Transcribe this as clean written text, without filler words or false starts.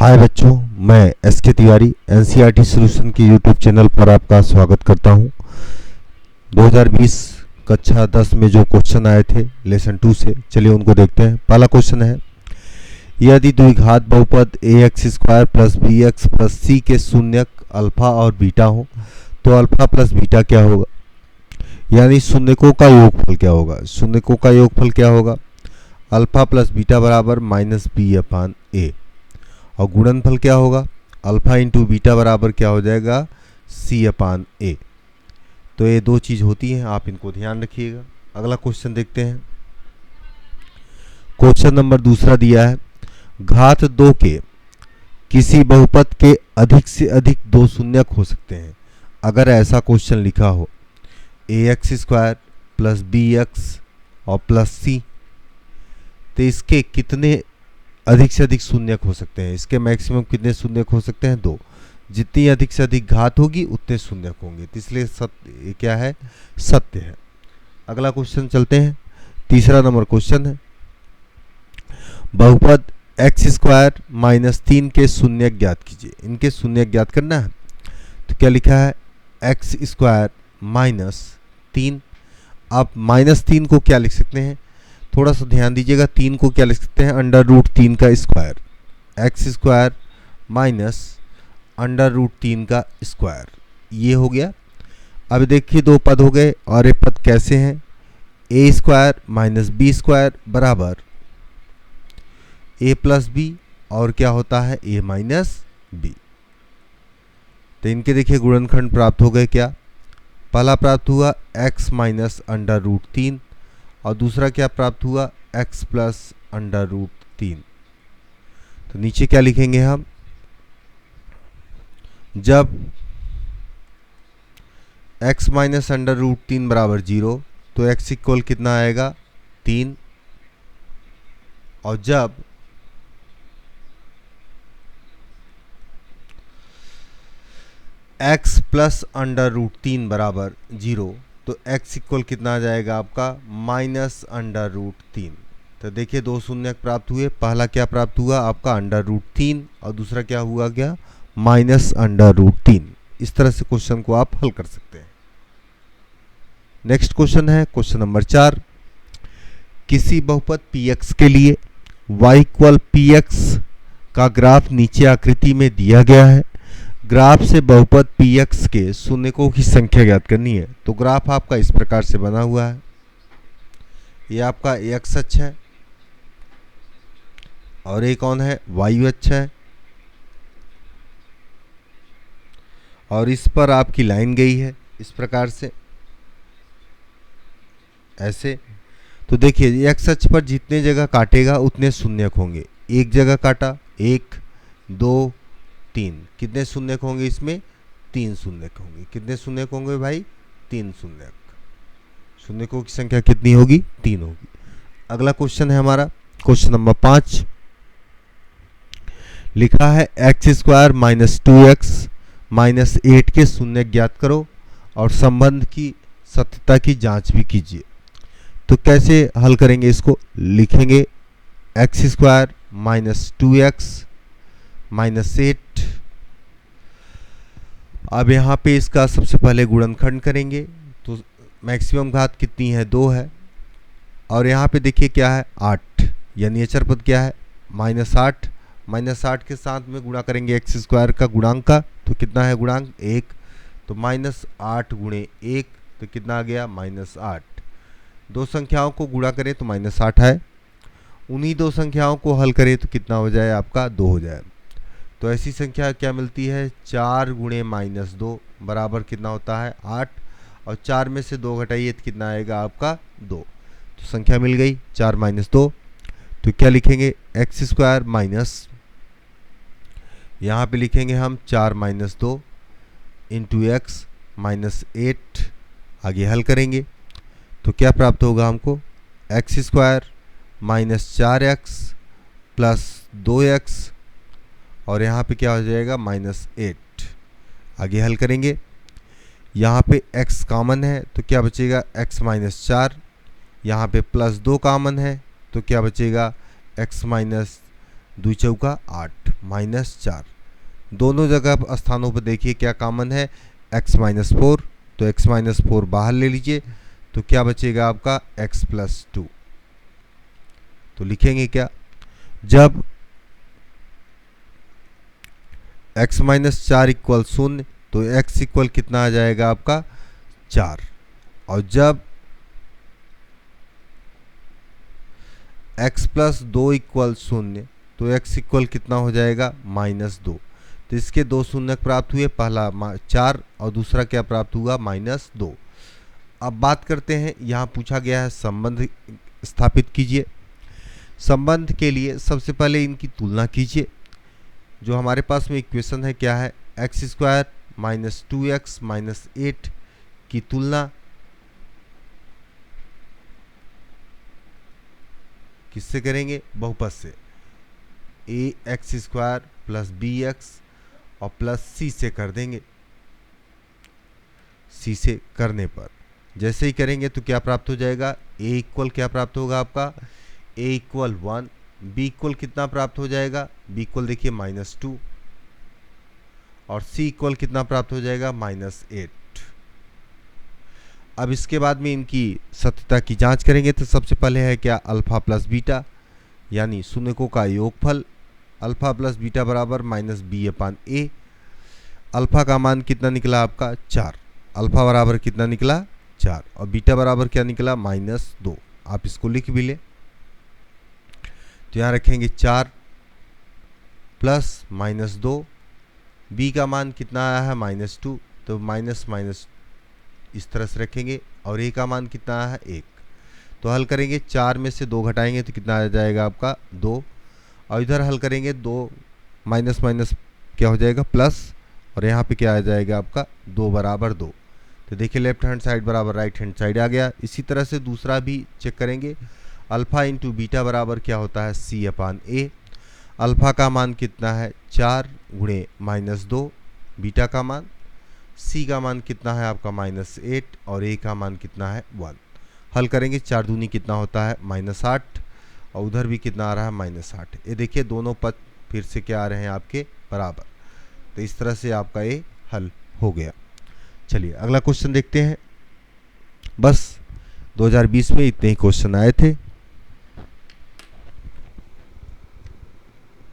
हाय बच्चों, मैं SK Tiwari NCERT solution के यूट्यूब चैनल पर आपका स्वागत करता हूं। 2020 कक्षा 10 में जो क्वेश्चन आए थे लेसन 2 से, चलिए उनको देखते हैं। पहला क्वेश्चन है, यदि द्विघात बहुपद ax square plus bx plus c के शून्यक अल्फा और बीटा हो तो अल्फा प्लस बीटा क्या होगा, यानी शून्यकों का योगफल क्या होगा। शून्यकों का योगफल क्या होगा, अल्फा प्लस बीटा बराबर माइनस बी अपान ए, और गुणनफल क्या होगा, अल्फा इंटू बीटा बराबर क्या हो जाएगा, सी अपान ए। तो ये दो चीज़ होती हैं, आप इनको ध्यान रखिएगा। अगला क्वेश्चन देखते हैं। क्वेश्चन नंबर दूसरा दिया है, घात 2 के किसी बहुपद के अधिक से अधिक दो शून्यक हो सकते हैं। अगर ऐसा क्वेश्चन लिखा हो ax square plus B x और प्लस सी, तो इसके कितने अधिक से अधिक शून्यक हो सकते हैं। इसके मैक्सिमम कितने शून्यक हो सकते हैं, 2। जितनी अधिक से अधिक घात होगी उतने शून्यक होंगे, तो इसलिए सत्य क्या है, सत्य है। अगला क्वेश्चन चलते हैं। तीसरा नंबर क्वेश्चन है, बहुपद एक्स स्क्वायर माइनस 3 के शून्यक ज्ञात कीजिए। इनके शून्यक ज्ञात करना है, तो क्या लिखा है, एक्स स्क्वायर माइनस 3। आप माइनस 3 को क्या लिख सकते हैं, थोड़ा सा ध्यान दीजिएगा। 3 को क्या लिख सकते हैं, अंडर रूट 3 का square. X square minus under root 3 का स्क्वायर, ये हो गया। अब देखिए दो पद हो गए, और ये पद कैसे हैं, ए स्क्वायर माइनस बी स्क्वायर बराबर ए प्लस बी, और क्या होता है, ए माइनस बी। तो इनके देखिए गुणनखंड प्राप्त हो गए। क्या पहला प्राप्त हुआ एक्स माइनस अंडर रूट 3, और दूसरा क्या प्राप्त हुआ, x प्लस अंडर रूट 3। तो नीचे क्या लिखेंगे हम, जब x माइनस अंडर रूट 3 बराबर 0 तो x इक्वल कितना आएगा, 3। और जब x प्लस अंडर रूट 3 बराबर 0 तो x इक्वल कितना आ जाएगा आपका, माइनस अंडर रूट 3। तो देखिए दो शून्यक प्राप्त हुए। पहला क्या प्राप्त हुआ आपका, अंडर रूट 3, और दूसरा क्या हुआ, क्या माइनस अंडर रूट 3। इस तरह से क्वेश्चन को आप हल कर सकते हैं। नेक्स्ट क्वेश्चन है क्वेश्चन नंबर 4, किसी बहुपद px के लिए y इक्वल px का ग्राफ नीचे आकृति में दिया गया है। ग्राफ से बहुपद px के शून्यकों की संख्या ज्ञात करनी है। तो ग्राफ आपका इस प्रकार से बना हुआ है, ये आपका x अक्ष है, और ये कौन है, y अक्ष है, और इस पर आपकी लाइन गई है इस प्रकार से, ऐसे। तो देखिए x अक्ष पर जितने जगह काटेगा उतने शून्यक होंगे। एक जगह काटा, 1 2 3, कितने शून्यक होंगे इसमें, 3 शून्यक होंगे। कितने शून्यक होंगे भाई, 3 शून्यक। शून्यकों की संख्या कितनी होगी, 3 होगी। अगला क्वेश्चन है हमारा क्वेश्चन नंबर 5, लिखा है x square minus 2x minus 8 के शून्यक ज्ञात करो और संबंध की सत्यता की जांच भी कीजिए। तो कैसे हल करेंगे इसको, लिखेंगे x square minus 2x minus 8। अब यहाँ पे इसका सबसे पहले गुणनखंड करेंगे, तो मैक्सिमम घात कितनी है, 2 है, और यहाँ पे देखिए क्या है, 8, यानी अचर पद क्या है, माइनस 8। माइनस 8 के साथ में गुणा करेंगे एक्स स्क्वायर का गुणांक का, तो कितना है गुणांक, 1। तो माइनस 8 गुणे 1, तो कितना आ गया, माइनस 8। दो संख्याओं को गुणा करें तो माइनस 8 है, उन्हीं दो संख्याओं को हल करें तो कितना हो जाए आपका, 2 हो जाए। तो ऐसी संख्या क्या मिलती है, 4 गुणे माइनस 2 बराबर कितना होता है, 8, और 4 में से 2 घटाइए तो कितना आएगा आपका, 2। तो संख्या मिल गई 4 माइनस 2। तो क्या लिखेंगे, एक्स स्क्वायर माइनस, यहाँ पे लिखेंगे हम 4 माइनस 2 इंटू एक्स माइनस 8। आगे हल करेंगे तो क्या प्राप्त होगा हमको, x square minus 4x plus 2x, और यहाँ पे क्या हो जाएगा, माइनस 8। आगे हल करेंगे, यहाँ पे x कॉमन है तो क्या बचेगा, x माइनस 4। यहाँ पे प्लस 2 कॉमन है तो क्या बचेगा, x माइनस 2 चौका 8 माइनस 4। दोनों जगह स्थानों पर देखिए क्या कॉमन है, x माइनस 4, तो x माइनस 4 बाहर ले लीजिए, तो क्या बचेगा आपका x प्लस 2। तो लिखेंगे क्या, जब x माइनस 4 इक्वल 0 तो x इक्वल कितना आ जाएगा आपका 4, और जब x प्लस 2 इक्वल 0 तो x इक्वल कितना हो जाएगा माइनस 2। तो इसके दो शून्य प्राप्त हुए, पहला 4 और दूसरा क्या प्राप्त हुआ माइनस 2। अब बात करते हैं, यहाँ पूछा गया है संबंध स्थापित कीजिए। संबंध के लिए सबसे पहले इनकी तुलना कीजिए। जो हमारे पास में इक्वेशन है क्या है, x square minus 2x minus 8 की तुलना किससे करेंगे, बहुपद से, A x square plus B x और प्लस सी से कर देंगे। सी से करने पर जैसे ही करेंगे तो क्या प्राप्त हो जाएगा, ए इक्वल क्या प्राप्त होगा आपका, ए इक्वल 1, बी इक्वल कितना प्राप्त हो जाएगा, बी इक्वल देखिए माइनस 2, और सी इक्वल कितना प्राप्त हो जाएगा माइनस 8। अब इसके बाद में इनकी सत्यता की जांच करेंगे तो सबसे पहले है क्या, अल्फा प्लस बीटा यानी शून्यकों का योगफल, अल्फा प्लस बीटा बराबर माइनस बी अपान ए। अल्फा का मान कितना निकला आपका 4, अल्फा बराबर कितना निकला 4, और बीटा बराबर क्या निकला माइनस 2। आप इसको लिख भी ले, तो यहाँ रखेंगे 4 प्लस माइनस 2, बी का मान कितना आया है माइनस 2, तो माइनस माइनस इस तरह से रखेंगे, और ए का मान कितना आया है 1। तो हल करेंगे, 4 में से 2 घटाएंगे तो कितना आ जाएगा आपका 2, और इधर हल करेंगे 2 माइनस माइनस क्या हो जाएगा प्लस, और यहाँ पे क्या आ जाएगा आपका 2 बराबर 2। तो देखिए लेफ्ट हैंड साइड बराबर राइट हैंड साइड आ गया। इसी तरह से दूसरा भी चेक करेंगे, अल्फा इंटू बीटा बराबर क्या होता है सी अपान ए। अल्फा का मान कितना है 4 गुणे माइनस 2, बीटा का मान, सी का मान कितना है आपका माइनस 8, और ए का मान कितना है 1। हल करेंगे, 4 दूनी कितना होता है माइनस 8, और उधर भी कितना आ रहा है माइनस 8। ये देखिए दोनों पद फिर से क्या आ रहे हैं आपके बराबर। तो इस तरह से आपका ये हल हो गया। चलिए अगला क्वेश्चन देखते हैं। बस 2020 में इतने ही क्वेश्चन आए थे।